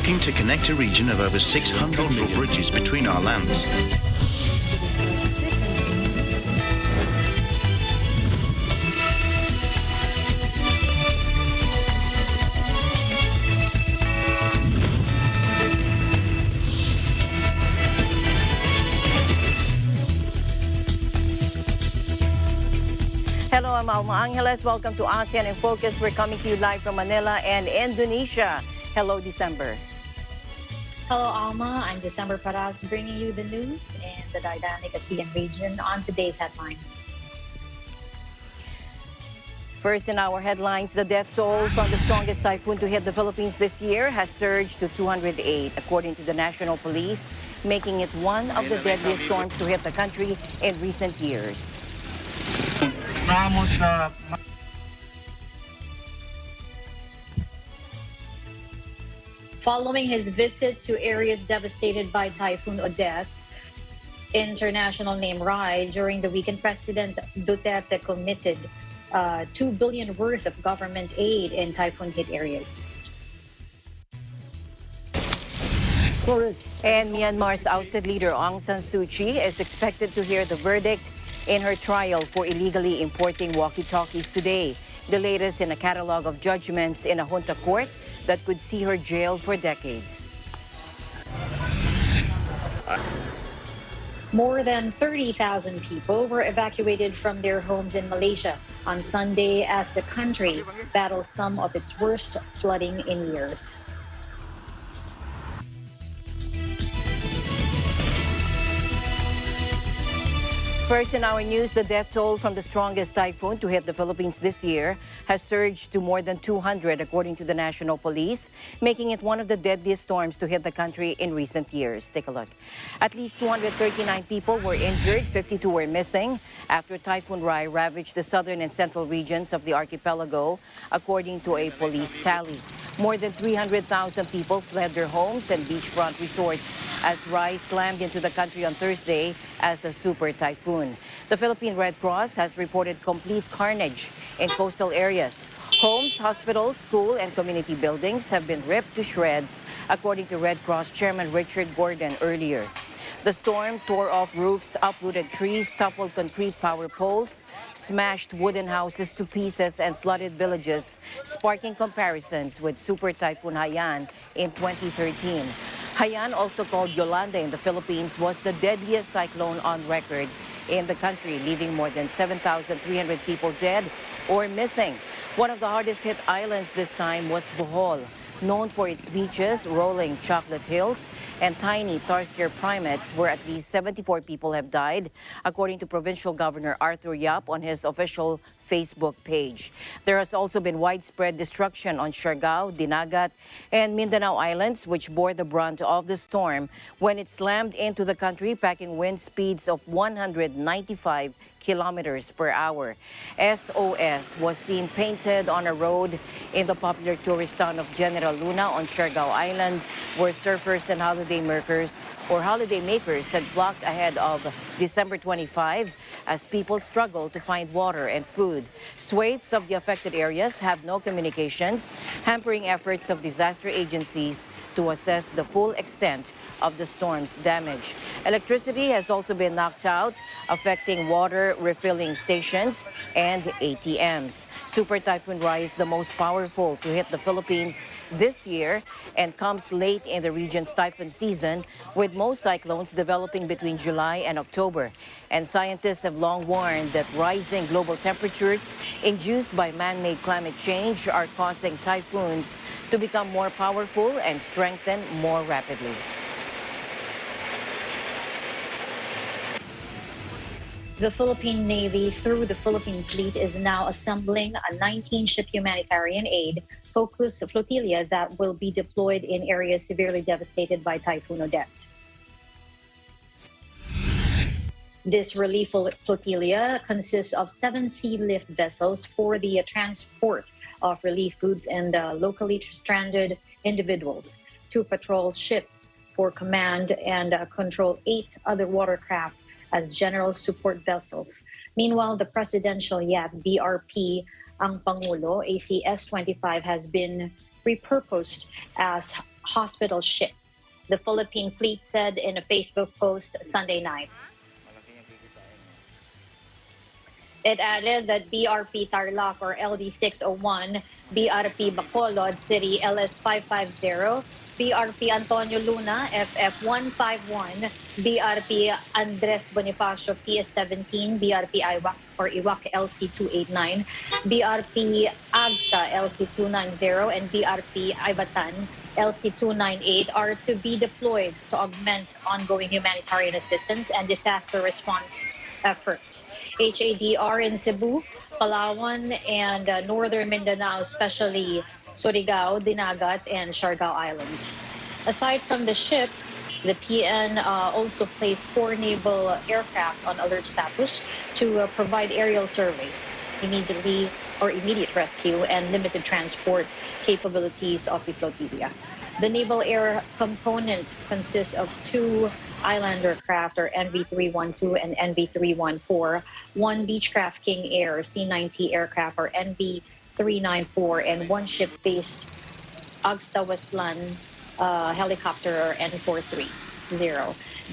looking to connect a region of over 600 million bridges between our lands. Hello, I'm Alma Angeles. Welcome to ASEAN in Focus. We're coming to you live from Manila and Indonesia. Hello, December. Hello, Alma. I'm December Paras, bringing you the news in the dynamic ASEAN region on today's headlines. First in our headlines, the death toll from the strongest typhoon to hit the Philippines this year has surged to 208, according to the National Police, making it one of the deadliest storms to hit the country in recent years. Following his visit to areas devastated by Typhoon Odette, international name Rai, during the weekend, President Duterte committed $2 billion worth of government aid in typhoon-hit areas. And Myanmar's ousted leader Aung San Suu Kyi is expected to hear the verdict in her trial for illegally importing walkie-talkies today, the latest in a catalog of judgments in a junta court that could see her jailed for decades. More than 30,000 people were evacuated from their homes in Malaysia on Sunday as the country battles some of its worst flooding in years. First in our news, the death toll from the strongest typhoon to hit the Philippines this year has surged to more than 200, according to the National Police, making it one of the deadliest storms to hit the country in recent years. Take a look. At least 239 people were injured, 52 were missing after Typhoon Rai ravaged the southern and central regions of the archipelago, according to a police tally. More than 300,000 people fled their homes and beachfront resorts as Rai slammed into the country on Thursday as a super typhoon. The Philippine Red Cross has reported complete carnage in coastal areas. Homes, hospitals, school, and community buildings have been ripped to shreds, according to Red Cross Chairman Richard Gordon earlier. The storm tore off roofs, uprooted trees, toppled concrete power poles, smashed wooden houses to pieces, and flooded villages, sparking comparisons with Super Typhoon Haiyan in 2013. Haiyan, also called Yolanda in the Philippines, was the deadliest cyclone on record in the country, leaving more than 7,300 people dead or missing. One of the hardest hit islands this time was Bohol, known for its beaches, rolling chocolate hills, and tiny tarsier primates, where at least 74 people have died, according to Provincial Governor Arthur Yap on his official Facebook page. There has also been widespread destruction on Siargao, Dinagat, and Mindanao Islands, which bore the brunt of the storm when it slammed into the country, packing wind speeds of 195 kilometers per hour. SOS was seen painted on a road in the popular tourist town of General Luna on Siargao Island, where surfers and holiday makers had flocked ahead of December 25 as people struggle to find water and food. Swathes of the affected areas have no communications, hampering efforts of disaster agencies to assess the full extent of the storm's damage. Electricity has also been knocked out, affecting water refilling stations and ATMs. Super Typhoon Rai is the most powerful to hit the Philippines this year and comes late in the region's typhoon season, with most cyclones developing between July and October. And scientists have long warned that rising global temperatures induced by man-made climate change are causing typhoons to become more powerful and strengthen more rapidly. The Philippine Navy, through the Philippine Fleet, is now assembling a 19-ship humanitarian aid focused flotilla that will be deployed in areas severely devastated by Typhoon Odette. This relief flotilla consists of 7 sea lift vessels for the transport of relief goods and locally stranded individuals, 2 patrol ships for command and control 8 other watercraft as general support vessels. Meanwhile, the presidential yacht Ang Pangulo, ACS-25, has been repurposed as hospital ship, the Philippine fleet said in a Facebook post Sunday night. It added that BRP Tarlac or LD-601, BRP Bacolod City LS-550, BRP Antonio Luna FF-151, BRP Andres Bonifacio PS-17, BRP Iwak or Iwak LC-289, BRP Agta LC-290, and BRP Ibatan LC-298 are to be deployed to augment ongoing humanitarian assistance and disaster response efforts. HADR in Cebu, Palawan, and northern Mindanao, especially Surigao, Dinagat, and Siargao Islands. Aside from the ships, the PN also placed 4 naval aircraft on alert status to provide aerial survey, immediate rescue, and limited transport capabilities of the flotilla. The naval air component consists of 2 Islander craft or NV-312 and NV-314, 1 Beechcraft King Air C-90 aircraft or NV-394, and 1 ship-based Agsta Westland helicopter or N-430.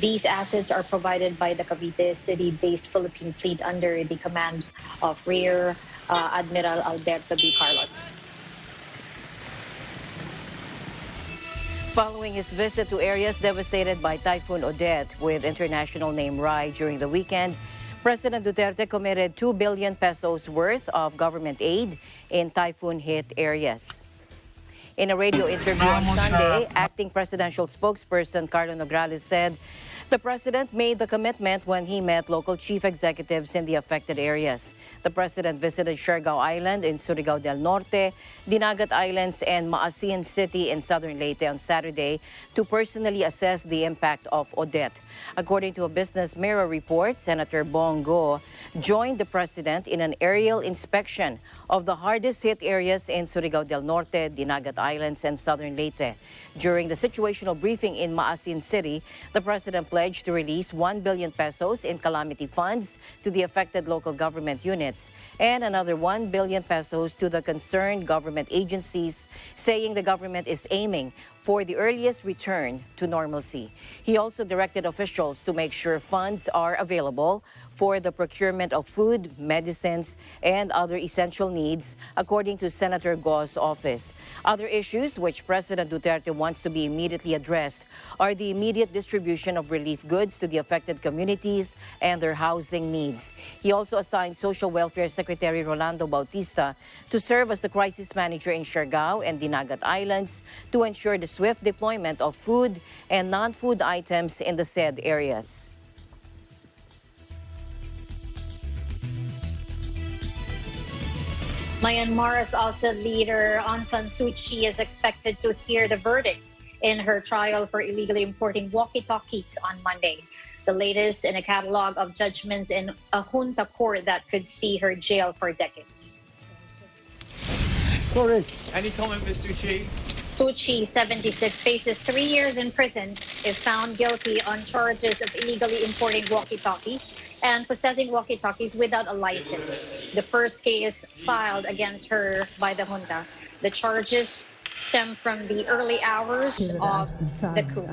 These assets are provided by the Cavite City-based Philippine fleet under the command of Rear Admiral Alberto B. Carlos. Following his visit to areas devastated by Typhoon Odette with international name Rai during the weekend, President Duterte committed 2 billion pesos worth of government aid in typhoon-hit areas. In a radio interview on Sunday, acting presidential spokesperson Carlo Nograles said the president made the commitment when he met local chief executives in the affected areas. The president visited Siargao Island in Surigao del Norte, Dinagat Islands, and ASEAN City in southern Leyte on Saturday to personally assess the impact of Odette. According to a Business Mirror report, Senator Bongo joined the president in an aerial inspection of the hardest hit areas in Surigao del Norte, Dinagat Islands, and southern Leyte. During the situational briefing in ASEAN City, the president pledged to release 1 billion pesos in calamity funds to the affected local government units and another 1 billion pesos to the concerned government agencies, saying the government is aiming for the earliest return to normalcy. He also directed officials to make sure funds are available for the procurement of food, medicines, and other essential needs, according to Senator Go's office. Other issues which President Duterte wants to be immediately addressed are the immediate distribution of relief goods to the affected communities and their housing needs. He also assigned Social Welfare Secretary Rolando Bautista to serve as the crisis manager in Siargao and Dinagat Islands to ensure the swift deployment of food and non-food items in the said areas. Myanmar's ASEAN leader Aung San Suu Kyi is expected to hear the verdict in her trial for illegally importing walkie-talkies on Monday, the latest in a catalog of judgments in a junta court that could see her jailed for decades. Correct. Any comment, Ms. Suu Kyi? Suu Kyi, 76, faces 3 years in prison if found guilty on charges of illegally importing walkie-talkies and possessing walkie-talkies without a license. The first case filed against her by the junta. The charges stem from the early hours of the coup,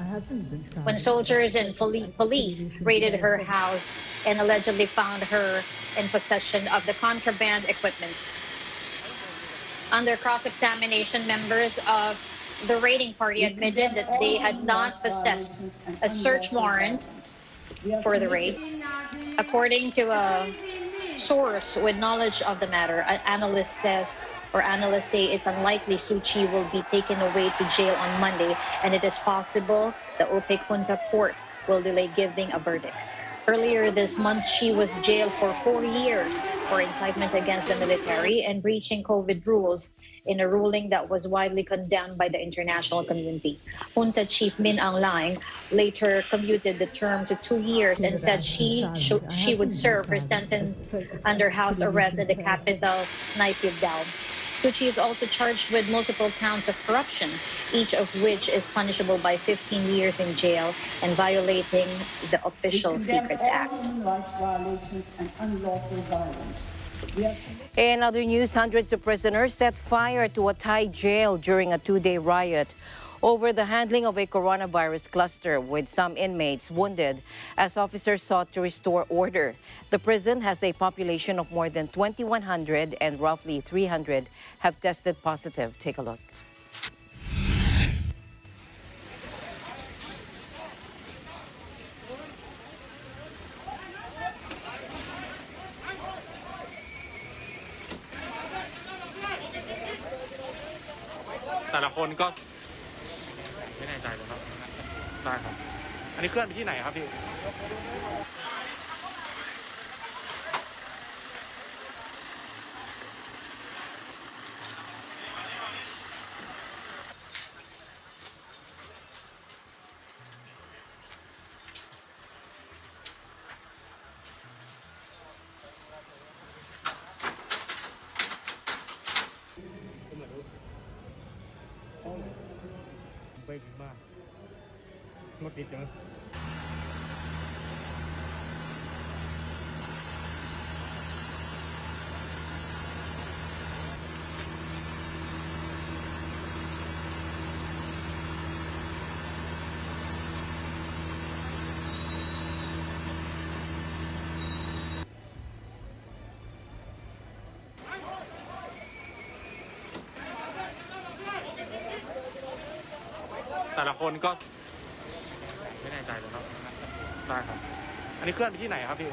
when soldiers and police raided her house and allegedly found her in possession of the contraband equipment. Under cross-examination, members of the raiding party admitted that they had not possessed a search warrant for the raid. According to a source with knowledge of the matter, analysts say it's unlikely Suu Kyi will be taken away to jail on Monday, and it is possible the OPEC Junta Court will delay giving a verdict. Earlier this month, she was jailed for 4 years for incitement against the military and breaching COVID rules in a ruling that was widely condemned by the international community. Junta Chief Min Aung Hlaing later commuted the term to 2 years and said she would serve her sentence under house arrest in the capital, Naypyidaw. Suu Kyi is also charged with multiple counts of corruption, each of which is punishable by 15 years in jail and violating the Official Secrets Act. In other news, hundreds of prisoners set fire to a Thai jail during a 2-day riot over the handling of a coronavirus cluster with some inmates wounded as officers sought to restore order. The prison has a population of more than 2,100 and roughly 300 have tested positive. Take a look.แต่ละคนก็ไม่แน่ใจเลยครับได้ครับอันนี้เคลื่อนไปที่ไหนครับพี่ไปถึงบ้านรถติดเยอะแต่ละคนก็ไม่แน่ใจเลยครับได้ครับอันนี้เคลื่อนไปที่ไหนครับพี่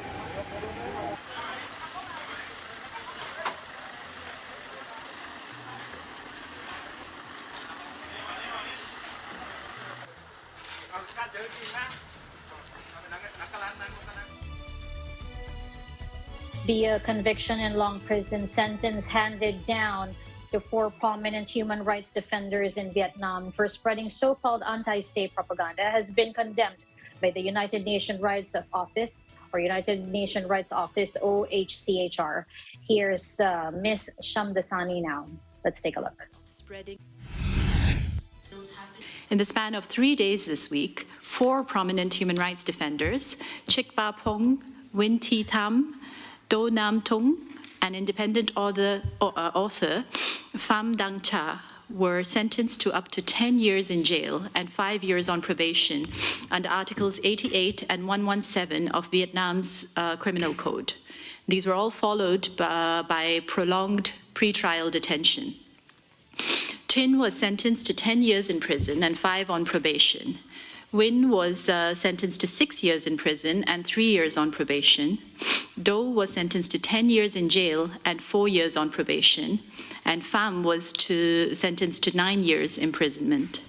The conviction and long prison sentence handed down to 4 prominent human rights defenders in Vietnam for spreading so-called anti-state propaganda has been condemned by the United Nations Rights Office, or United Nations Rights Office, OHCHR. Here's Ms. Shamdasani now. Let's take a look. In the span of 3 days this week, 4 prominent human rights defenders, Chik Ba Pong, Win Thi Tham, Do Nam Tung, an independent author, Pham Dang Cha, were sentenced to up to 10 years in jail and 5 years on probation under Articles 88 and 117 of Vietnam's Criminal Code. These were all followed by prolonged pretrial detention. Tin was sentenced to 10 years in prison and 5 on probation. Win was sentenced to 6 years in prison and 3 years on probation. Do was sentenced to 10 years in jail and 4 years on probation. And Pham was sentenced to 9 years imprisonment.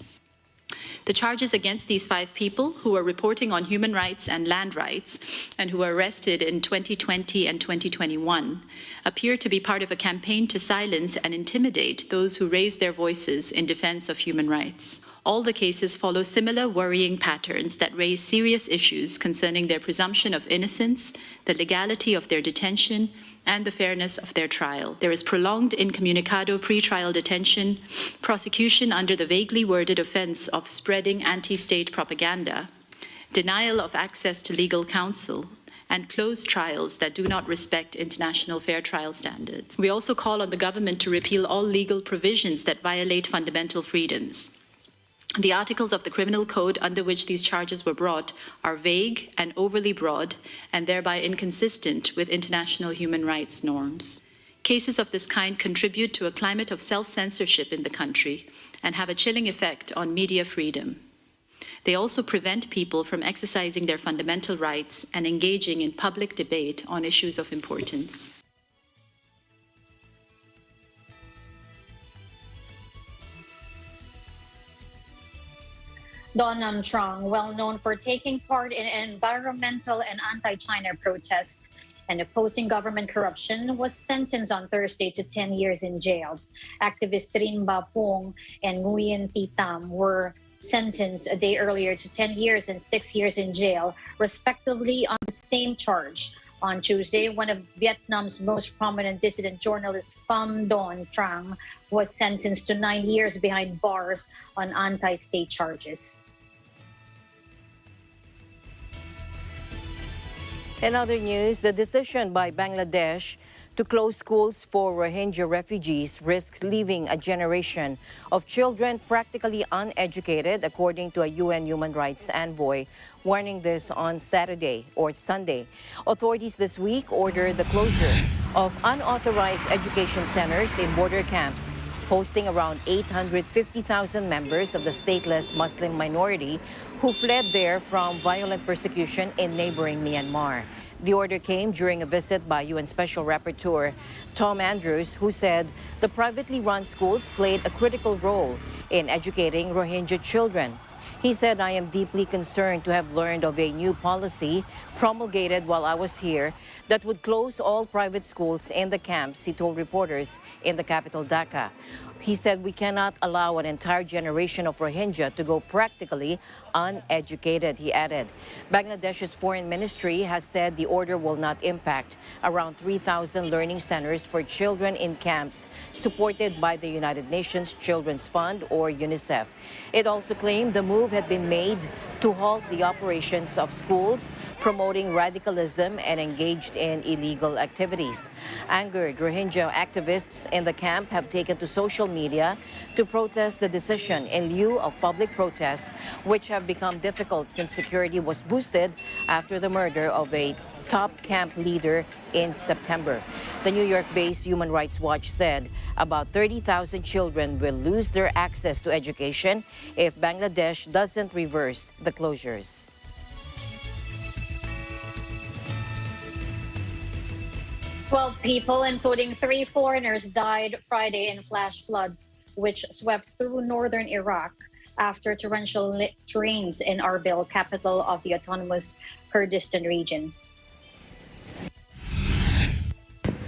The charges against these 5 people, who were reporting on human rights and land rights, and who were arrested in 2020 and 2021, appear to be part of a campaign to silence and intimidate those who raise their voices in defense of human rights. All the cases follow similar worrying patterns that raise serious issues concerning their presumption of innocence, the legality of their detention, and the fairness of their trial. There is prolonged incommunicado pretrial detention, prosecution under the vaguely worded offense of spreading anti-state propaganda, denial of access to legal counsel, and closed trials that do not respect international fair trial standards. We also call on the government to repeal all legal provisions that violate fundamental freedoms. The articles of the Criminal Code under which these charges were brought are vague and overly broad and thereby inconsistent with international human rights norms. Cases of this kind contribute to a climate of self-censorship in the country and have a chilling effect on media freedom. They also prevent people from exercising their fundamental rights and engaging in public debate on issues of importance. Do Nam Trung, well known for taking part in environmental and anti-China protests and opposing government corruption, was sentenced on Thursday to 10 years in jail. Activist Trin Ba Pong and Nguyen Thi Tam were sentenced a day earlier to 10 years and 6 years in jail, respectively, on the same charge. On Tuesday, one of Vietnam's most prominent dissident journalists, Pham Don Trang, was sentenced to 9 years behind bars on anti-state charges. In other news, the decision by Bangladesh To close schools for Rohingya refugees risks leaving a generation of children practically uneducated, according to a UN human rights envoy, warning this on Saturday or Sunday. Authorities this week ordered the closure of unauthorized education centers in border camps, hosting around 850,000 members of the stateless Muslim minority who fled there from violent persecution in neighboring Myanmar. The order came during a visit by UN Special Rapporteur Tom Andrews, who said the privately run schools played a critical role in educating Rohingya children. He said, "I am deeply concerned to have learned of a new policy promulgated while I was here that would close all private schools in the camps," he told reporters in the capital, Dhaka. He said, "We cannot allow an entire generation of Rohingya to go practically uneducated," he added. Bangladesh's foreign ministry has said the order will not impact around 3,000 learning centers for children in camps supported by the United Nations Children's Fund, or UNICEF. It also claimed the move had been made to halt the operations of schools promoting radicalism and engaged in illegal activities. Angered Rohingya activists in the camp have taken to social media to protest the decision in lieu of public protests, which have become difficult since security was boosted after the murder of a top camp leader in September. The New York-based Human Rights Watch said about 30,000 children will lose their access to education if Bangladesh doesn't reverse the closures. Twelve people, including 3 foreigners, died Friday in flash floods, which swept through northern Iraq after torrential rains in Erbil, capital of the autonomous Kurdistan region.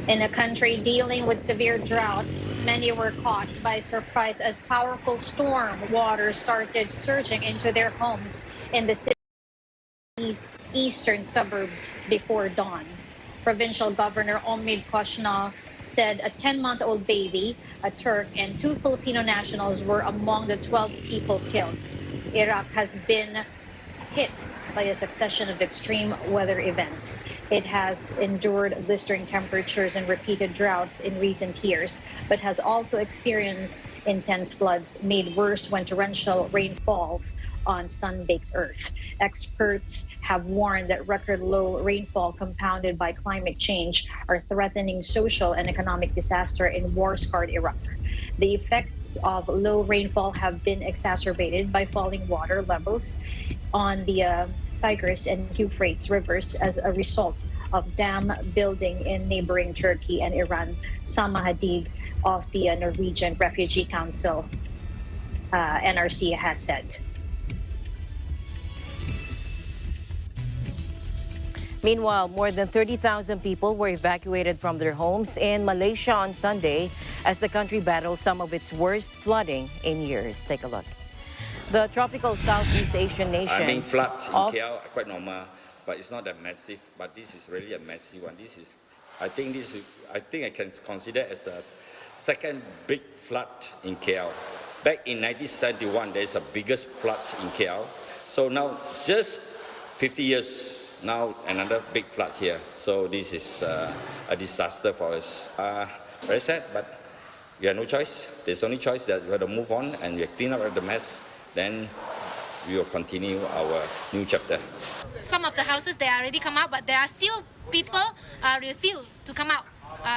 In a country dealing with severe drought, many were caught by surprise as powerful storm water started surging into their homes in the city's eastern suburbs before dawn. Provincial Governor Omid Koshna said a 10-month-old baby, a Turk, and 2 Filipino nationals were among the 12 people killed. Iraq has been hit by a succession of extreme weather events. It has endured blistering temperatures and repeated droughts in recent years, but has also experienced intense floods made worse when torrential rain falls on sun-baked earth. Experts have warned that record low rainfall compounded by climate change are threatening social and economic disaster in war-scarred Iraq. The effects of low rainfall have been exacerbated by falling water levels on the Tigris and Euphrates rivers as a result of dam building in neighboring Turkey and Iran, Sama Hadid of the Norwegian Refugee Council, NRC, has said. Meanwhile, more than 30,000 people were evacuated from their homes in Malaysia on Sunday as the country battles some of its worst flooding in years. Take a look. The tropical Southeast Asian nation. I mean, flood in KL are quite normal, but it's not that massive. But this is really a messy one. I think I can consider as a second big flood in KL. Back in 1971, there's a biggest flood in KL. So now, just 50 years. Now another big flood here, so this is a disaster for us. Very sad, but we have no choice. There's only choice that we have to move on and we clean up the mess. Then we will continue our new chapter. Some of the houses they already come out, but there are still people refuse to come out.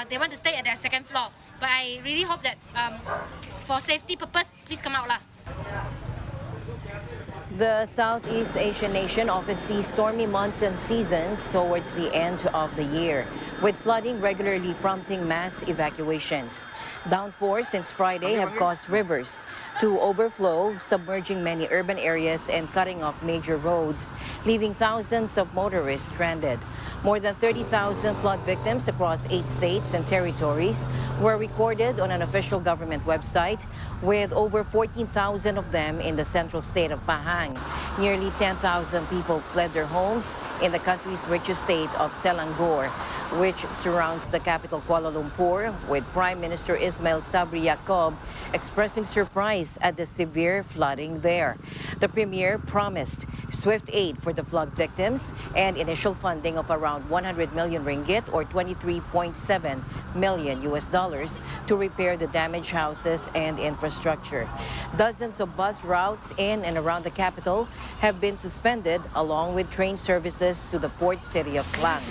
They want to stay at their second floor. But I really hope that for safety purpose, please come out lah. The Southeast Asian nation often sees stormy monsoon seasons towards the end of the year, with flooding regularly prompting mass evacuations. Downpours since Friday have caused rivers to overflow, submerging many urban areas and cutting off major roads, leaving thousands of motorists stranded. More than 30,000 flood victims across 8 states and territories were recorded on an official government website, with over 14,000 of them in the central state of Pahang. Nearly 10,000 people fled their homes in the country's richest state of Selangor, which surrounds the capital Kuala Lumpur, with Prime Minister Ismail Sabri Yaakob expressing surprise at the severe flooding there. The Premier promised swift aid for the flood victims and initial funding of around 100 million ringgit or $23.7 million to repair the damaged houses and infrastructure. Dozens of bus routes in and around the capital have been suspended, along with train services to the port city of Klang.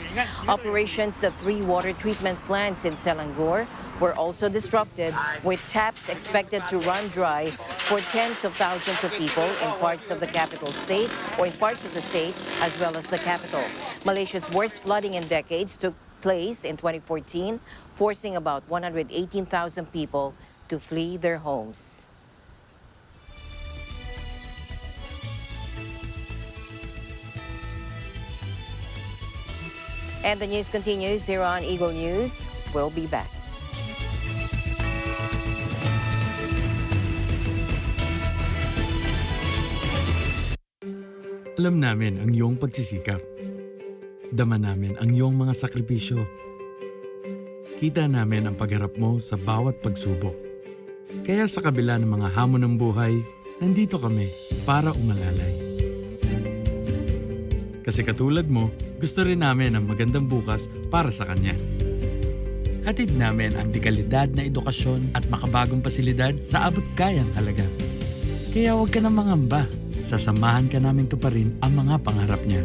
Operations at 3 water treatment plants in Selangor were also disrupted, with taps expected to run dry for tens of thousands of people in parts of the capital state or in parts of the state as well as the capital. Malaysia's worst flooding in decades took place in 2014, forcing about 118,000 people to flee their homes. And the news continues here on Eagle News. We'll be back. Alam namin ang iyong pagsisikap. Dama namin ang iyong mga sakripisyo. Kita namin ang pagharap mo sa bawat pagsubok. Kaya sa kabila ng mga hamon ng buhay, nandito kami para umalalay. Kasi katulad mo, gusto rin namin ang magandang bukas para sa kanya. Hatid namin ang dekalidad na edukasyon at makabagong pasilidad sa abot kayang halaga. Kaya huwag ka na mangamba. Sasamahan ka namin tuparin ang mga pangarap niya.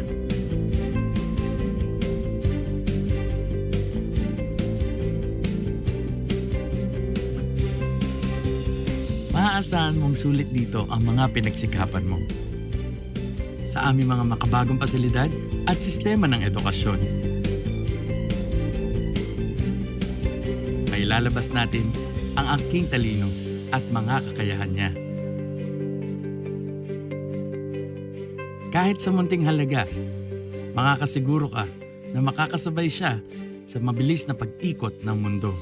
Maaasahan mong sulit dito ang mga pinagsikapan mo. Sa aming mga makabagong pasilidad at sistema ng edukasyon. May lalabas natin ang aking talino at mga kakayahan niya. Kahit sa munting halaga, makakasiguro ka na makakasabay siya sa mabilis na pag-ikot ng mundo.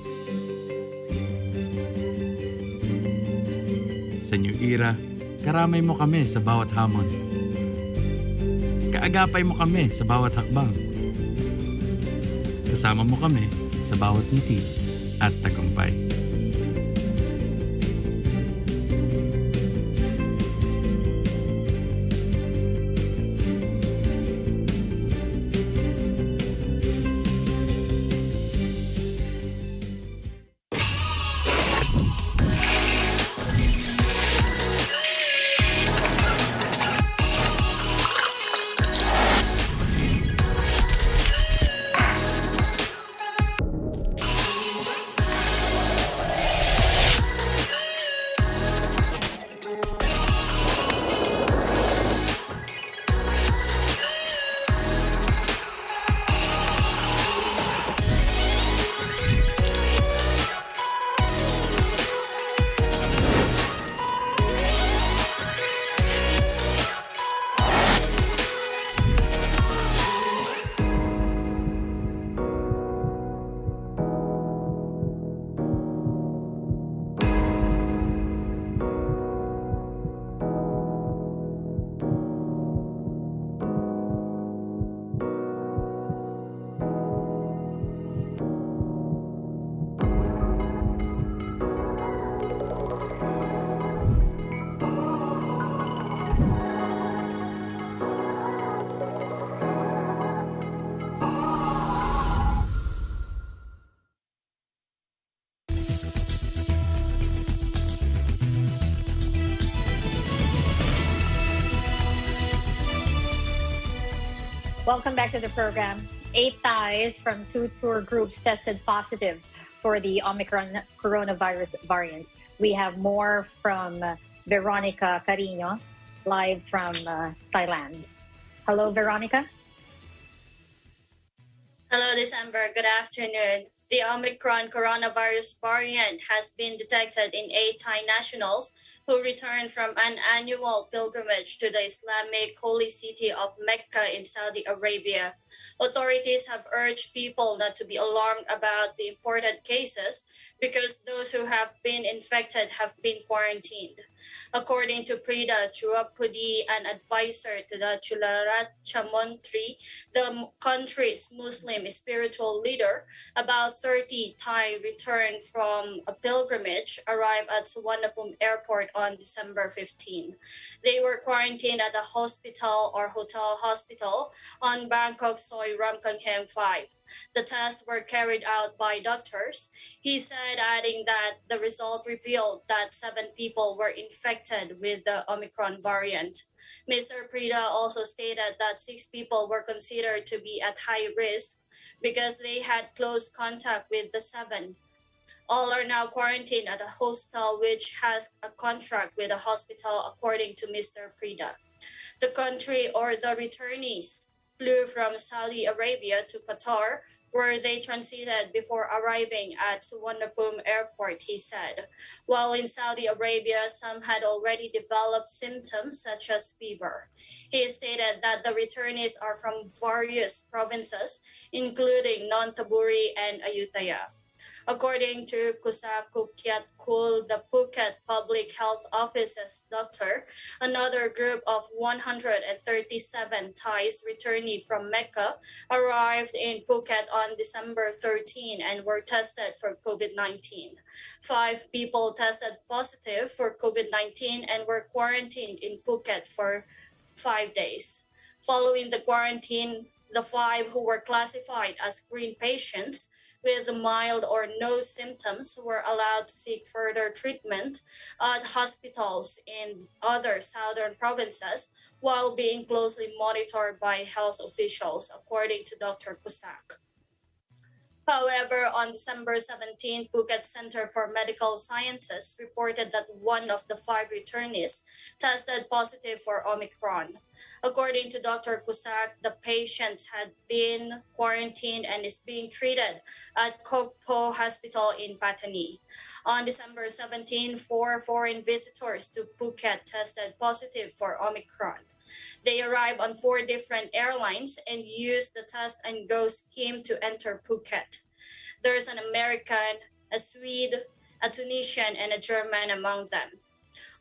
Sa New Era, karamay mo kami sa bawat hamon. Kaagapay mo kami sa bawat hakbang. Kasama mo kami sa bawat ngiti at tagumpay. Welcome back to the program. 8 Thais from 2 tour groups tested positive for the Omicron coronavirus variant. We have more from Veronica Carino, live from Thailand. Hello, Veronica. Hello, December. Good afternoon. The Omicron coronavirus variant has been detected in 8 Thai nationals who returned from an annual pilgrimage to the Islamic holy city of Mecca in Saudi Arabia. Authorities have urged people not to be alarmed about the imported cases because those who have been infected have been quarantined. According to Prida Chuapudi, an advisor to the Chularacha Montri, the country's Muslim spiritual leader, about 30 Thai returned from a pilgrimage arrived at Suvarnabhumi Airport on December 15. They were quarantined at a hospital or hotel hospital on Bangkok Soi Ramkanghem 5. The tests were carried out by doctors. He said, adding that the result revealed that 7 people were infected with the Omicron variant. Mr. Prida also stated that 6 people were considered to be at high risk because they had close contact with the 7. All are now quarantined at a hostel which has a contract with a hospital, according to Mr. Prida. The country or the returnees flew from Saudi Arabia to Qatar, where they transited before arriving at Suvarnabhumi Airport, he said. While in Saudi Arabia, some had already developed symptoms such as fever. He stated that the returnees are from various provinces, including Nonthaburi and Ayutthaya. According to Kusa Kukyat Kul, the Phuket Public Health Office's doctor, another group of 137 Thais returnee from Mecca arrived in Phuket on December 13 and were tested for COVID-19. 5 people tested positive for COVID-19 and were quarantined in Phuket for 5 days. Following the quarantine, the 5 who were classified as green patients with mild or no symptoms were allowed to seek further treatment at hospitals in other southern provinces while being closely monitored by health officials, according to Dr. Kusak. However, on December 17, Phuket Center for Medical Sciences reported that 1 of the 5 returnees tested positive for Omicron. According to Dr. Kusak, the patient had been quarantined and is being treated at Kok Po Hospital in Pattani. On December 17, 4 foreign visitors to Phuket tested positive for Omicron. They arrived on 4 different airlines and used the test and go scheme to enter Phuket. There's an American, a Swede, a Tunisian, and a German among them.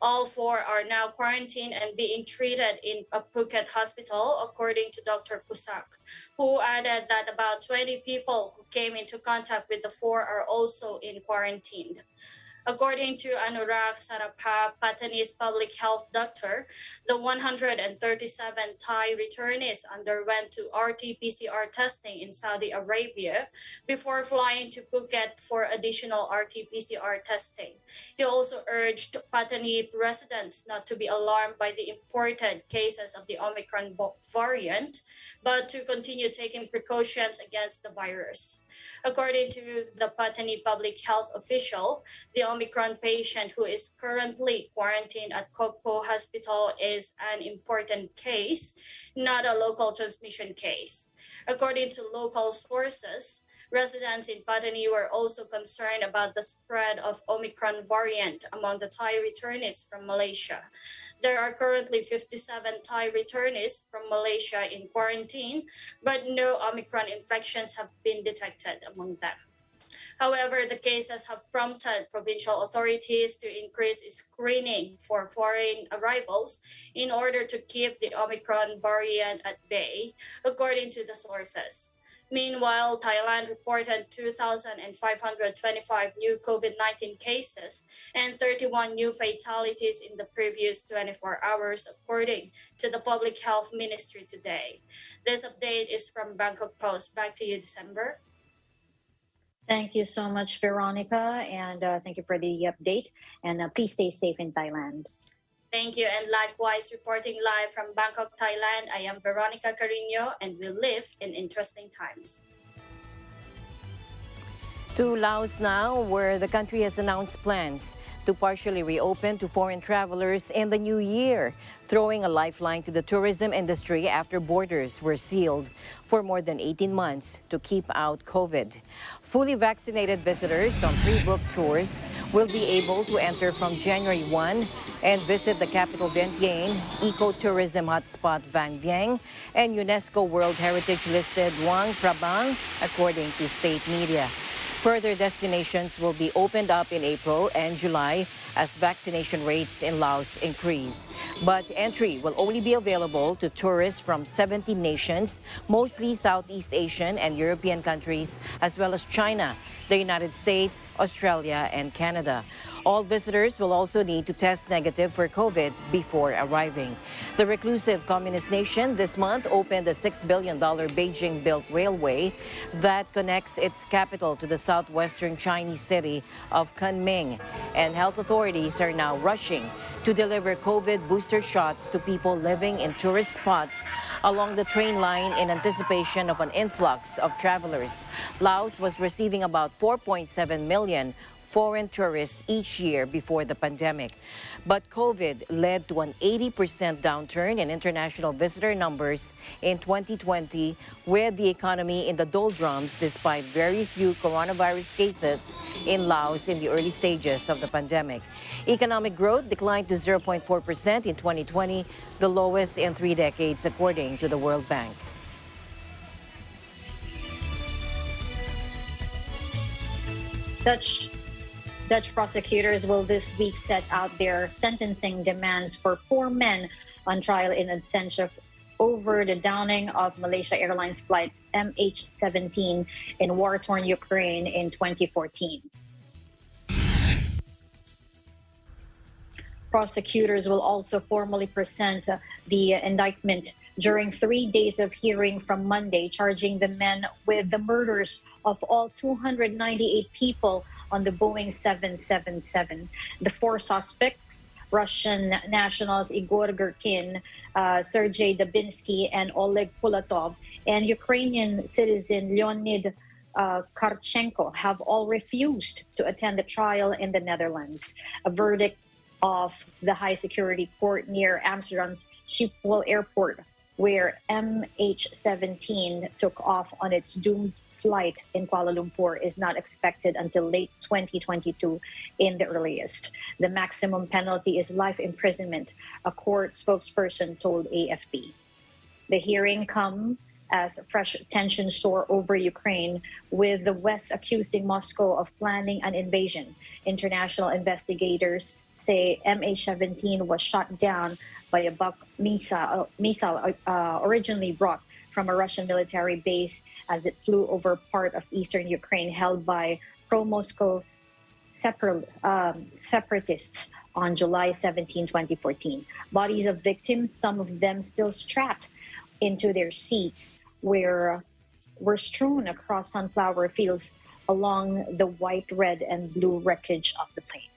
All 4 are now quarantined and being treated in a Phuket hospital, according to Dr. Kusak, who added that about 20 people who came into contact with the 4 are also in quarantine. According to Anurag Sarapha, Pattani's public health doctor, the 137 Thai returnees underwent to RT-PCR testing in Saudi Arabia before flying to Phuket for additional RT-PCR testing. He also urged Pattani residents not to be alarmed by the imported cases of the Omicron variant, but to continue taking precautions against the virus. According to the Pattani public health official, the Omicron patient who is currently quarantined at Kok Po Hospital is an important case, not a local transmission case. According to local sources, residents in Pattani were also concerned about the spread of Omicron variant among the Thai returnees from Malaysia. There are currently 57 Thai returnees from Malaysia in quarantine, but no Omicron infections have been detected among them. However, the cases have prompted provincial authorities to increase screening for foreign arrivals in order to keep the Omicron variant at bay, according to the sources. Meanwhile, Thailand reported 2,525 new COVID-19 cases and 31 new fatalities in the previous 24 hours, according to the Public Health Ministry today. This update is from Bangkok Post. Back to you, December. Thank you so much, Veronica, and thank you for the update. And please stay safe in Thailand. Thank you. And likewise, reporting live from Bangkok, Thailand, I am Veronica Carino, and we live in interesting times. To Laos now, where the country has announced plans to partially reopen to foreign travelers in the new year, throwing a lifeline to the tourism industry after borders were sealed for more than 18 months to keep out COVID. Fully vaccinated visitors on pre-booked tours will be able to enter from January 1 and visit the capital Vientiane, ecotourism hotspot Vang Vieng, and UNESCO World Heritage listed Luang Prabang, according to state media. Further destinations will be opened up in April and July as vaccination rates in Laos increase. But entry will only be available to tourists from 17 nations, mostly Southeast Asian and European countries, as well as China, the United States, Australia, and Canada. All visitors will also need to test negative for COVID before arriving. The reclusive communist nation this month opened a $6 billion Beijing-built railway that connects its capital to the southwestern Chinese city of Kunming. And health authorities are now rushing to deliver COVID booster shots to people living in tourist spots along the train line in anticipation of an influx of travelers. Laos was receiving about 4.7 million foreign tourists each year before the pandemic. But COVID led to an 80% downturn in international visitor numbers in 2020, with the economy in the doldrums despite very few coronavirus cases in Laos in the early stages of the pandemic. Economic growth declined to 0.4% in 2020, the lowest in 3 decades, according to the World Bank. Dutch prosecutors will this week set out their sentencing demands for 4 men on trial in absentia over the downing of Malaysia Airlines flight MH17 in war-torn Ukraine in 2014. Prosecutors will also formally present the indictment during 3 days of hearing from Monday, charging the men with the murders of all 298 people on the Boeing 777. The 4 suspects, Russian nationals Igor Girkin, Sergei Dubinsky, and Oleg Pulatov, and Ukrainian citizen Leonid Karchenko, have all refused to attend the trial in the Netherlands. A verdict of the high security court near Amsterdam's Schiphol airport, where MH17 took off on its doomed flight in Kuala Lumpur, is not expected until late 2022 in the earliest. The maximum penalty is life imprisonment, a court spokesperson told AFP. The hearing comes as fresh tensions soar over Ukraine, with the West accusing Moscow of planning an invasion. International investigators say MH17 was shot down by a Buk missile originally brought from a Russian military base as it flew over part of eastern Ukraine held by pro-Moscow separatists on July 17, 2014. Bodies of victims, some of them still strapped into their seats, were strewn across sunflower fields along the white, red, and blue wreckage of the plane.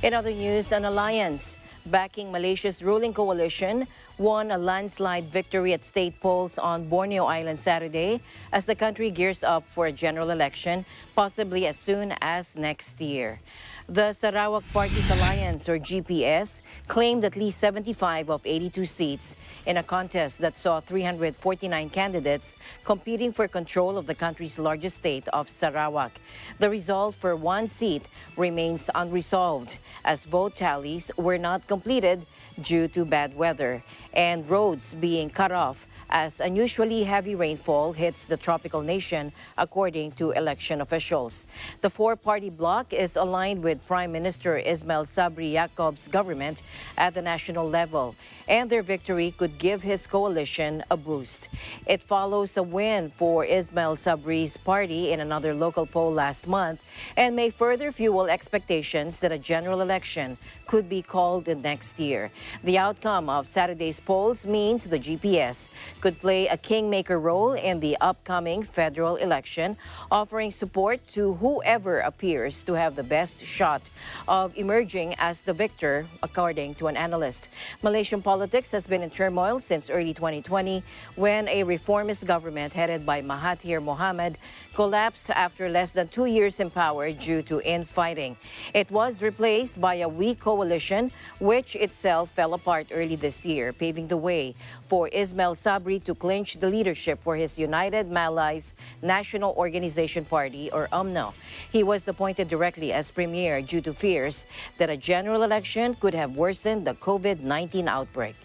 In other news, an alliance backing Malaysia's ruling coalition won a landslide victory at state polls on Borneo Island Saturday as the country gears up for a general election, possibly as soon as next year. The Sarawak Parties Alliance, or GPS, claimed at least 75 of 82 seats in a contest that saw 349 candidates competing for control of the country's largest state of Sarawak. The result for 1 seat remains unresolved, as vote tallies were not completed due to bad weather and roads being cut off as unusually heavy rainfall hits the tropical nation, according to election officials. The 4-party bloc is aligned with Prime Minister Ismail Sabri Yacob's government at the national level, and their victory could give his coalition a boost. It follows a win for Ismail Sabri's party in another local poll last month and may further fuel expectations that a general election could be called next year. The outcome of Saturday's polls means the GPS could play a kingmaker role in the upcoming federal election, offering support to whoever appears to have the best shot of emerging as the victor, according to an analyst. Malaysian politics has been in turmoil since early 2020, when a reformist government headed by Mahathir Mohamad collapsed after less than 2 years in power due to infighting. It was replaced by a weak coalition, which itself fell apart early this year, paving the way for Ismail Sabri to clinch the leadership for his United Malays National Organization Party, or UMNO. He was appointed directly as premier due to fears that a general election could have worsened the COVID-19 outbreak.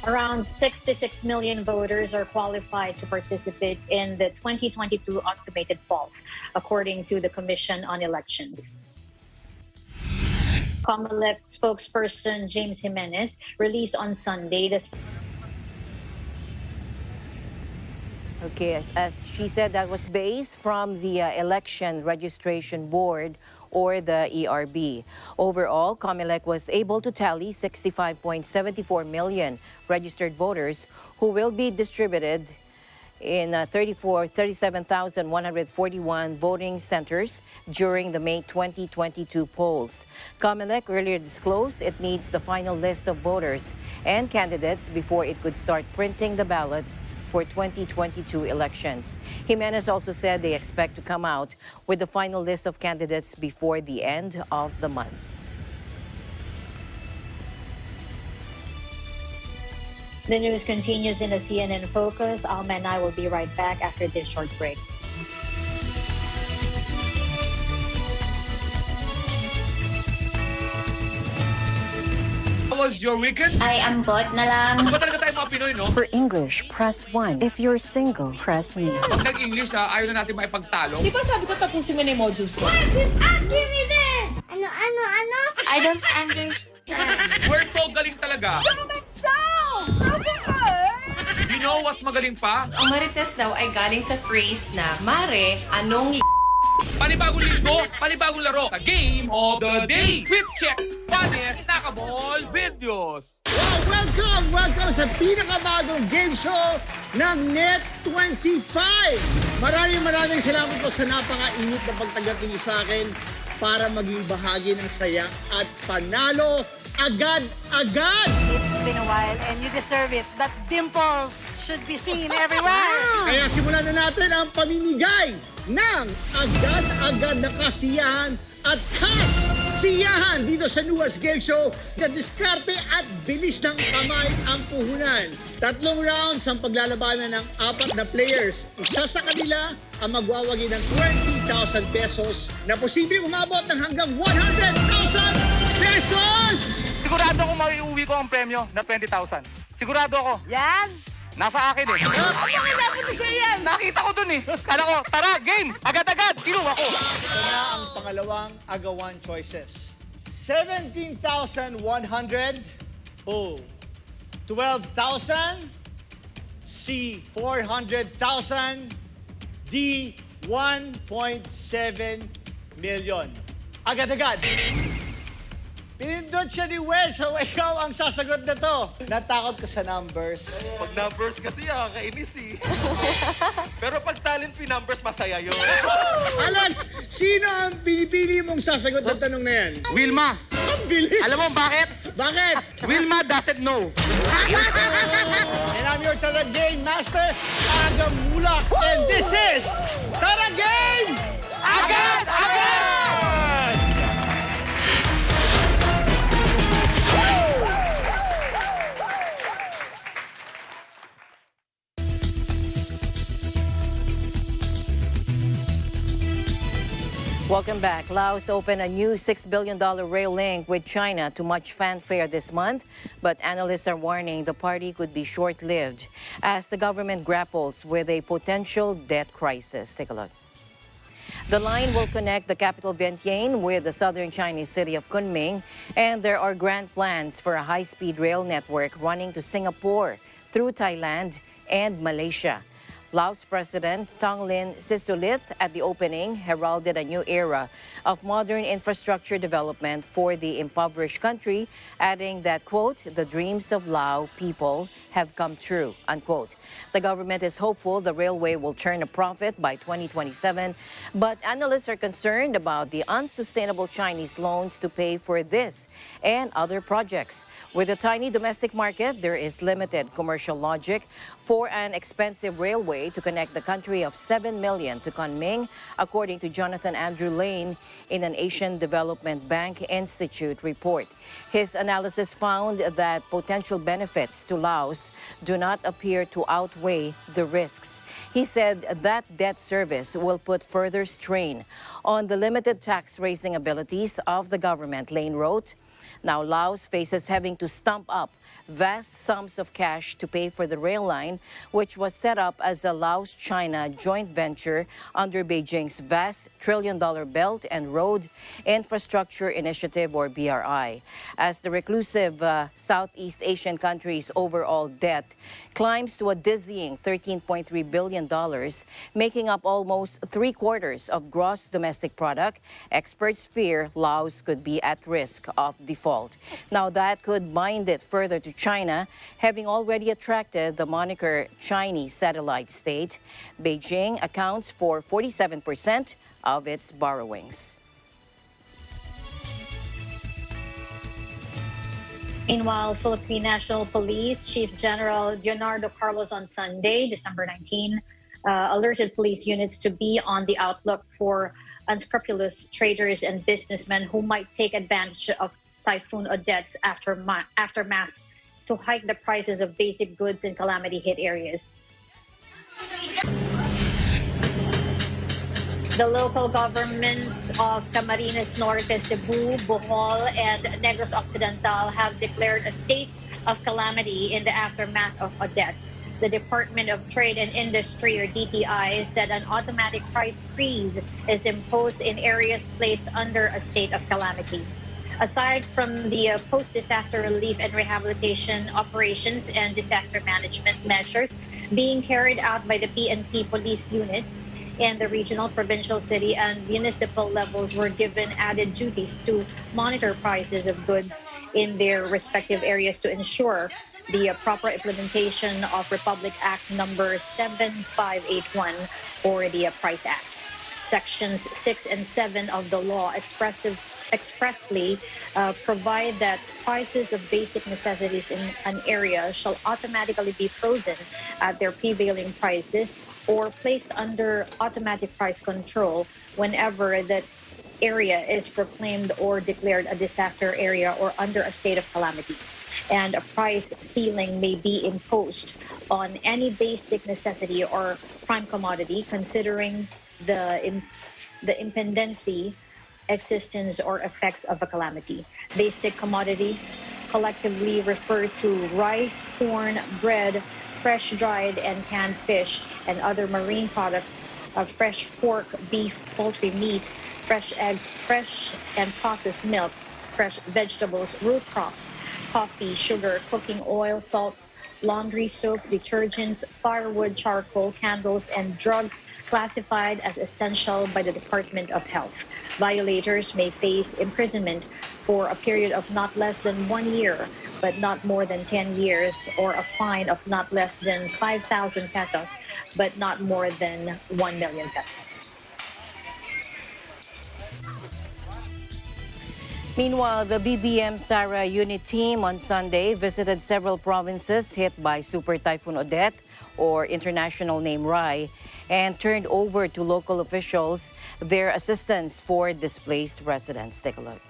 Around 66 million voters are qualified to participate in the 2022 automated polls, according to the Commission on Elections. COMELEC spokesperson James Jimenez released on Sunday the... Okay, as she said, that was based from the Election Registration Board, or the ERB. Overall, COMELEC was able to tally 65.74 million registered voters who will be distributed in 37,141 voting centers during the May 2022 polls. COMELEC earlier disclosed it needs the final list of voters and candidates before it could start printing the ballots for 2022 elections. Jimenez also said they expect to come out with the final list of candidates before the end of the month. The news continues in the CNN Focus. Alma and I will be right back after this short break. How was your weekend? Ay, ambot na lang. Ba talaga tayo mga Pinoy, no? For English, press 1. If you're single, press me. Pag nag-English, ayaw na natin maipagtalo. Di ba sabi ko tapusin mo na yung modules ko? What? Give me this! Ano? I don't understand. We're so galing talaga. You know what's magaling pa? Ang marites daw ay galing sa phrase na, Mare, anong Panibagong linggo, panibagong laro. Sa Game of the Day. Quick check. Funniest nakaball videos. Wow, welcome sa pinakabagong game show ng Net25. Maraming salamat po sa napakainit na pagtanggap niyo sa akin para maging bahagi ng saya at panalo agad-agad. It's been a while and you deserve it. That dimples should be seen everywhere. Kaya simulan na natin ang pamimigay ng agad-agad na kasiyahan at cash siyahan dito sa newest game show na diskarte at bilis ng kamay ang puhunan. 3 rounds ang paglalabanan ng 4 na players. Isa sa kanila ang magwawagi ng 20,000 pesos na posibleng umabot ng hanggang 100,000 pesos! Sigurado ako maiuwi ko ang premyo na 20,000. Sigurado ako. Yan! Nasa akin eh. Bakit napunta sa'yo yan? Nakita ko dun eh. Kala ko, tara, game! Agad-agad! Kinuha ko! Ito na ang pangalawang agawan choices. 17,100. O. 12,000. C. 400,000. D. 1.7 million. Agad-agad. Pinindot siya ni Wes, so ikaw ang sasagot na to. Natakot ka sa numbers? Pag numbers kasi kainis eh. Pero pag talent free numbers, masaya yun. Alex, sino ang pinipili mong sasagot ng tanong na yan? Wilma! Ang bilis! Alam mo bakit? Bakit? Wilma doesn't know. And I'm your Tara Game Master, Aga Mulak. And this is Tara Game! Agad-agad! Welcome back. Laos opened a new $6 billion rail link with China to much fanfare this month, but analysts are warning the party could be short-lived as the government grapples with a potential debt crisis. Take a look. The line will connect the capital Vientiane with the southern Chinese city of Kunming, and there are grand plans for a high-speed rail network running to Singapore through Thailand and Malaysia. Laos President Thonglin Sisoulith at the opening heralded a new era of modern infrastructure development for the impoverished country, adding that, quote, the dreams of Lao people have come true, unquote. The government is hopeful the railway will turn a profit by 2027, but analysts are concerned about the unsustainable Chinese loans to pay for this and other projects. With a tiny domestic market, there is limited commercial logic for an expensive railway highway to connect the country of 7 million to Kunming, according to Jonathan Andrew Lane in an Asian Development Bank Institute report. His analysis found that potential benefits to Laos do not appear to outweigh the risks. He said that debt service will put further strain on the limited tax-raising abilities of the government, Lane wrote. Now Laos faces having to stump up vast sums of cash to pay for the rail line, which was set up as a Laos-China joint venture under Beijing's vast trillion-dollar Belt and Road Infrastructure Initiative, or BRI. As the reclusive Southeast Asian country's overall debt climbs to a dizzying $13.3 billion, making up almost 3/4 of gross domestic product, experts fear Laos could be at risk of default. Now that could bind it further to China, having already attracted the moniker Chinese satellite state. Beijing accounts for 47% of its borrowings. Meanwhile, Philippine National Police Chief General Leonardo Carlos on Sunday, December 19, alerted police units to be on the outlook for unscrupulous traders and businessmen who might take advantage of Typhoon Odette's aftermath to hike the prices of basic goods in calamity-hit areas. The local governments of Camarines Norte, Cebu, Bohol, and Negros Occidental have declared a state of calamity in the aftermath of Odette. The Department of Trade and Industry, or DTI, said an automatic price freeze is imposed in areas placed under a state of calamity. Aside from the post-disaster relief and rehabilitation operations and disaster management measures being carried out by the PNP police units, and the regional, provincial, city, and municipal levels were given added duties to monitor prices of goods in their respective areas to ensure the proper implementation of Republic Act number 7581, or the Price Act. Sections 6 and 7 of the law expressly provide that prices of basic necessities in an area shall automatically be frozen at their prevailing prices or placed under automatic price control whenever that area is proclaimed or declared a disaster area or under a state of calamity. And a price ceiling may be imposed on any basic necessity or prime commodity considering the impendency, existence, or effects of a calamity. Basic commodities collectively refer to rice, corn, bread, fresh dried and canned fish, and other marine products of fresh pork, beef, poultry, meat, fresh eggs, fresh and processed milk, fresh vegetables, root crops, coffee, sugar, cooking oil, salt, laundry soap, detergents, firewood, charcoal, candles, and drugs classified as essential by the Department of Health. Violators may face imprisonment for a period of not less than 1 year, but not more than 10 years, or a fine of not less than 5,000 pesos, but not more than 1 million pesos. Meanwhile, the BBM Sara unit team on Sunday visited several provinces hit by Super Typhoon Odette, or international name Rai, and turned over to local officials their assistance for displaced residents. Take a look.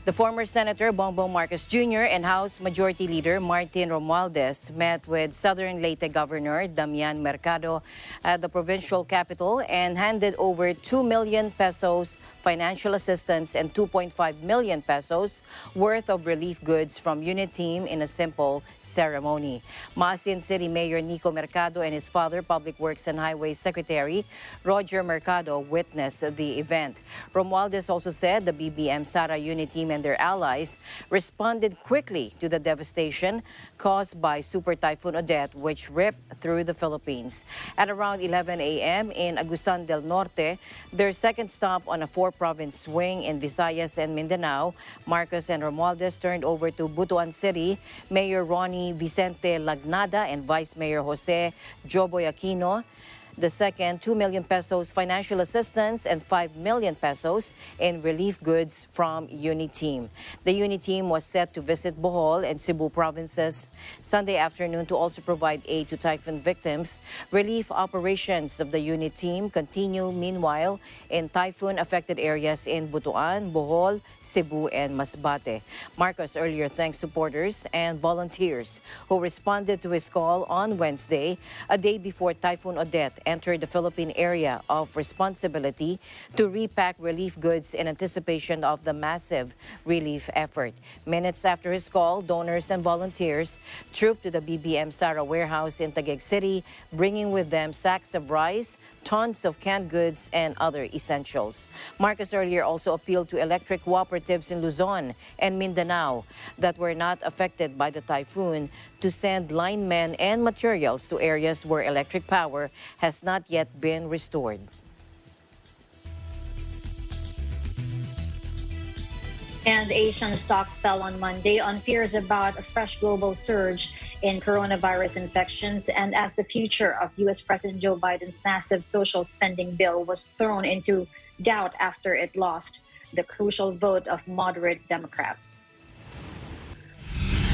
The former Senator Bongbong Marcos Jr. and House Majority Leader Martin Romualdez met with Southern Leyte Governor Damian Mercado at the provincial capital and handed over 2 million pesos financial assistance and 2.5 million pesos worth of relief goods from unit team in a simple ceremony. Maasin City Mayor Nico Mercado and his father, Public Works and Highways Secretary Roger Mercado, witnessed the event. Romualdez also said the BBM Sara unit team and their allies responded quickly to the devastation caused by Super Typhoon Odette, which ripped through the Philippines. At around 11 a.m. in Agusan del Norte, their second stop on a four-province swing in Visayas and Mindanao, Marcos and Romualdez turned over to Butuan City Mayor Ronnie Vicente Lagnada and Vice Mayor Jose Joboy Aquino The second, 2 million pesos financial assistance and 5 million pesos in relief goods from UNITEAM. The UNITEAM was set to visit Bohol and Cebu provinces Sunday afternoon to also provide aid to typhoon victims. Relief operations of the UNITEAM continue meanwhile in typhoon-affected areas in Butuan, Bohol, Cebu, and Masbate. Marcos earlier thanked supporters and volunteers who responded to his call on Wednesday, a day before Typhoon Odette entered the Philippine area of responsibility to repack relief goods in anticipation of the massive relief effort. Minutes after his call, donors and volunteers trooped to the BBM Sara warehouse in Taguig City, bringing with them sacks of rice, tons of canned goods, and other essentials. Marcos earlier also appealed to electric cooperatives in Luzon and Mindanao that were not affected by the typhoon to send linemen and materials to areas where electric power has not yet been restored. And Asian stocks fell on Monday on fears about a fresh global surge in coronavirus infections and as the future of U.S. President Joe Biden's massive social spending bill was thrown into doubt after it lost the crucial vote of moderate Democrats.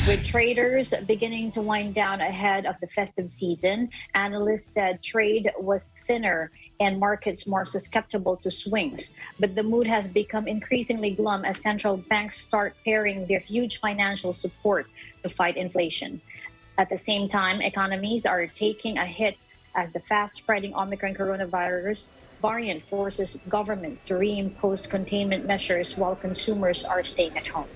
With traders beginning to wind down ahead of the festive season, analysts said trade was thinner and markets more susceptible to swings. But the mood has become increasingly glum as central banks start pairing their huge financial support to fight inflation. At the same time, economies are taking a hit as the fast-spreading Omicron coronavirus variant forces government to reimpose containment measures while consumers are staying at home.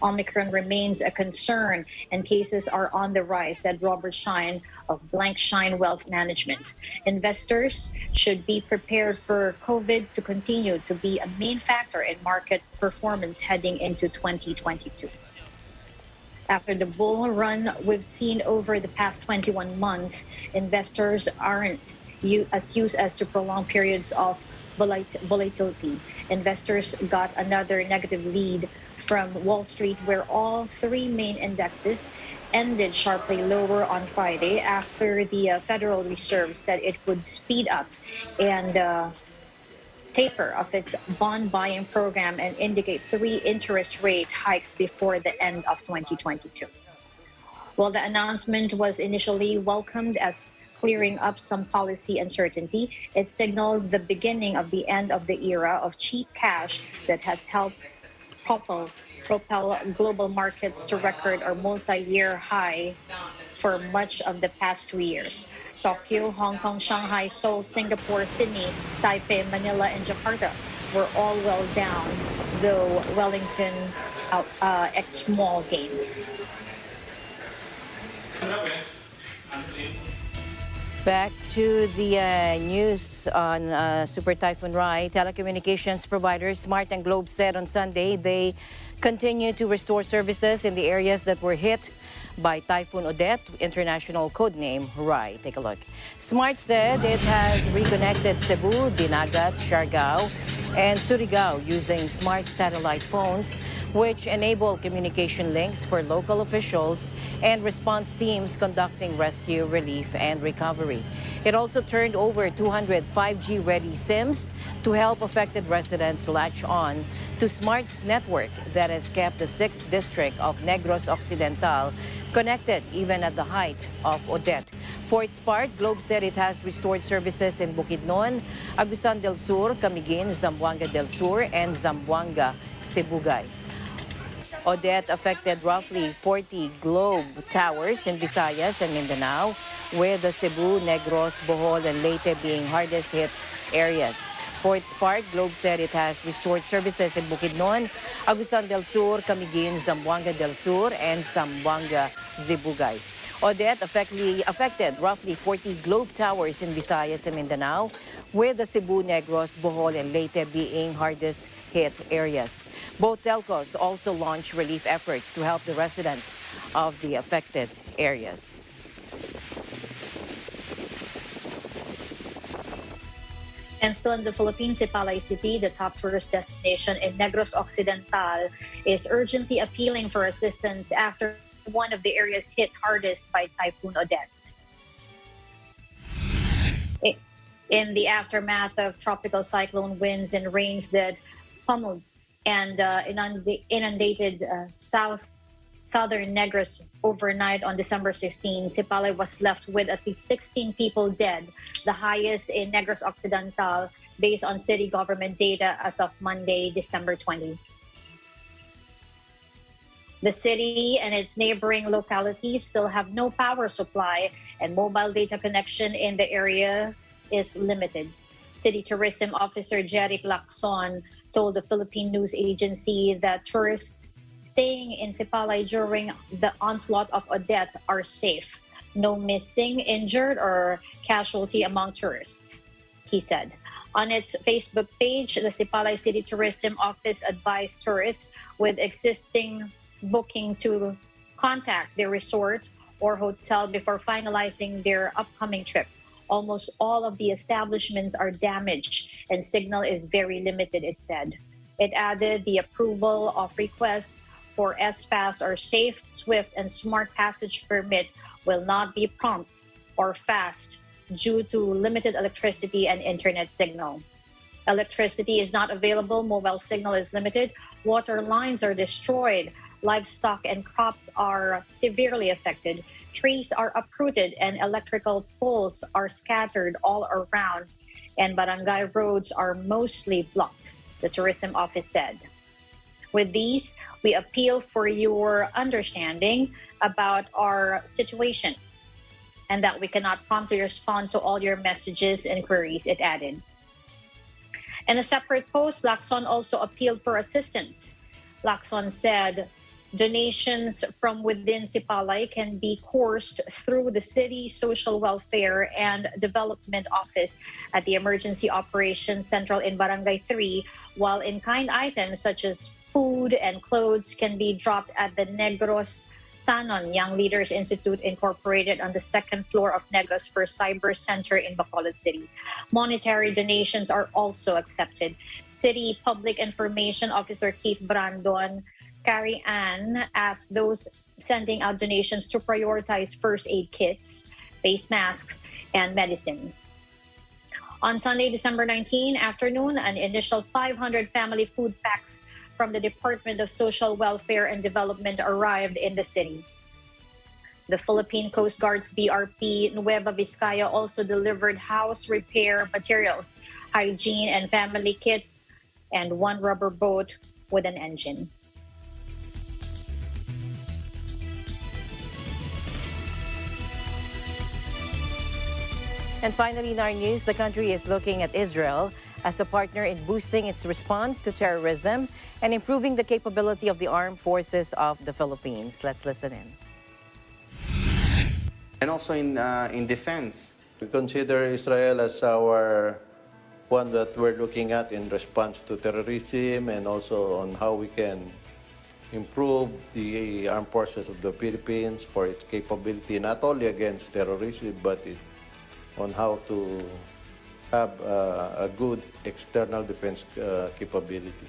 Omicron remains a concern and cases are on the rise, said Robert Shine of Blank Shine Wealth Management. Investors should be prepared for COVID to continue to be a main factor in market performance heading into 2022. After the bull run we've seen over the past 21 months, investors aren't as used as to prolonged periods of volatility. Investors got another negative lead from Wall Street, where all three main indexes ended sharply lower on Friday after the Federal Reserve said it would speed up and taper of its bond buying program and indicate 3 interest rate hikes before the end of 2022. While the announcement was initially welcomed as clearing up some policy uncertainty, it signaled the beginning of the end of the era of cheap cash that has helped propel global markets to record or multi-year high for much of the past 2 years. Tokyo, Hong Kong, Shanghai, Seoul, Singapore, Sydney, Taipei, Manila, and Jakarta were all well down, though Wellington ex small gains. Back to the news on Super Typhoon Rai. Telecommunications provider Smart and Globe said on Sunday they continue to restore services in the areas that were hit by Typhoon Odette, international codename Rai. Take a look. Smart said it has reconnected Cebu, Dinagat, Siargao, and Surigao using smart satellite phones, which enable communication links for local officials and response teams conducting rescue, relief, and recovery. It also turned over 200 5G-ready SIMs to help affected residents latch on to Smart's network that has kept the 6th district of Negros Occidental connected even at the height of Odette. For its part, Globe said it has restored services in Bukidnon, Agusan del Sur, Camiguin, Zamboanga del Sur, and Zamboanga, Sibugay. Odette affected roughly 40 Globe towers in Visayas and Mindanao, with the Cebu, Negros, Bohol, and Leyte being hardest hit areas. For its part, Globe said it has restored services in Bukidnon, Agusan del Sur, Camiguin, Zamboanga del Sur, and Zamboanga, Sibugay. Odette affected roughly 40 Globe towers in Visayas and Mindanao, with the Cebu, Negros, Bohol, and Leyte being hardest hit areas. Both telcos also launched relief efforts to help the residents of the affected areas. And still in the Philippines, Sipalay City, the top tourist destination in Negros Occidental, is urgently appealing for assistance after one of the areas hit hardest by Typhoon Odette. In the aftermath of tropical cyclone winds and rains that pummeled and inundated southern Negros overnight on December 16, Sipalay was left with at least 16 people dead, the highest in Negros Occidental, based on city government data as of Monday, December 20. The city and its neighboring localities still have no power supply, and mobile data connection in the area is limited. City Tourism Officer Jeric Lacson told the Philippine News Agency that tourists staying in Sipalay during the onslaught of Odette are safe. No missing, injured, or casualty among tourists, he said. On its Facebook page, the Sipalay City Tourism Office advised tourists with existing booking to contact their resort or hotel before finalizing their upcoming trip. Almost all of the establishments are damaged and signal is very limited, it said. It added the approval of requests for S-Pass or Safe, Swift, and Smart Passage permit will not be prompt or fast due to limited electricity and internet signal. Electricity is not available, mobile signal is limited, water lines are destroyed, livestock and crops are severely affected, trees are uprooted, and electrical poles are scattered all around, and barangay roads are mostly blocked, the tourism office said. With these, we appeal for your understanding about our situation and that we cannot promptly respond to all your messages and queries, it added. In a separate post, Lacson also appealed for assistance. Lacson said, donations from within Sipalay can be coursed through the City Social Welfare and Development Office at the Emergency Operations Central in Barangay 3, while in-kind items such as food and clothes can be dropped at the Negros Sanon Young Leaders Institute Incorporated on the second floor of Negros First Cyber Center in Bacolod City. Monetary donations are also accepted. City Public Information Officer Keith Brandon Carrie Ann asked those sending out donations to prioritize first aid kits, face masks, and medicines. On Sunday, December 19 afternoon, an initial 500 family food packs from the Department of Social Welfare and Development arrived in the city. The Philippine Coast Guard's BRP Nueva Vizcaya also delivered house repair materials, hygiene and family kits, and one rubber boat with an engine. And finally, in our news, the country is looking at Israel as a partner in boosting its response to terrorism and improving the capability of the armed forces of the Philippines. Let's listen in. And also in defense. We consider Israel as our one that we're looking at in response to terrorism and also on how we can improve the armed forces of the Philippines for its capability, not only against terrorism, but on how to have a good external defense capability.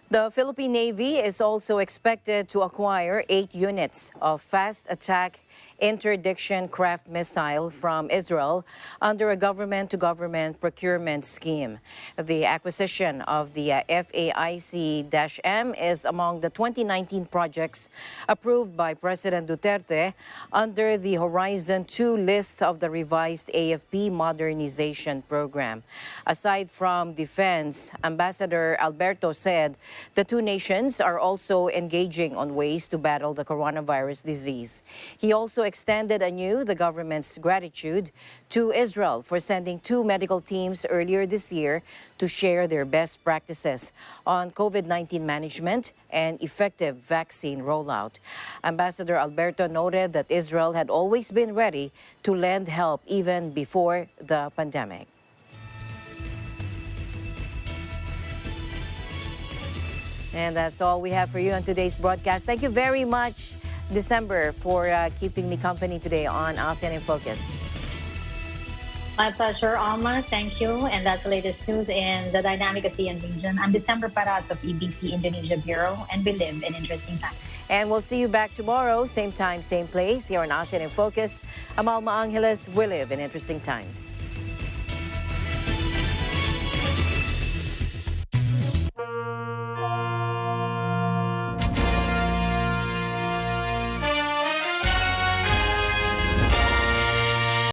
The Philippine Navy is also expected to acquire 8 units of fast attack interdiction craft missile from Israel under a government-to-government procurement scheme. The acquisition of the FAIC-M is among the 2019 projects approved by President Duterte under the Horizon 2 list of the revised AFP modernization program. Aside from defense, Ambassador Alberto said the two nations are also engaging on ways to battle the coronavirus disease. He also extended anew the government's gratitude to Israel for sending 2 medical teams earlier this year to share their best practices on COVID-19 management and effective vaccine rollout. Ambassador Alberto noted that Israel had always been ready to lend help even before the pandemic. And that's all we have for you on today's broadcast. Thank you very much, December, for keeping me company today on ASEAN in Focus. My pleasure, Alma. Thank you. And that's the latest news in the dynamic ASEAN region. I'm December Paras of EBC Indonesia Bureau, and we live in interesting times. And we'll see you back tomorrow, same time, same place, here on ASEAN in Focus. I'm Alma Angeles. We live in interesting times.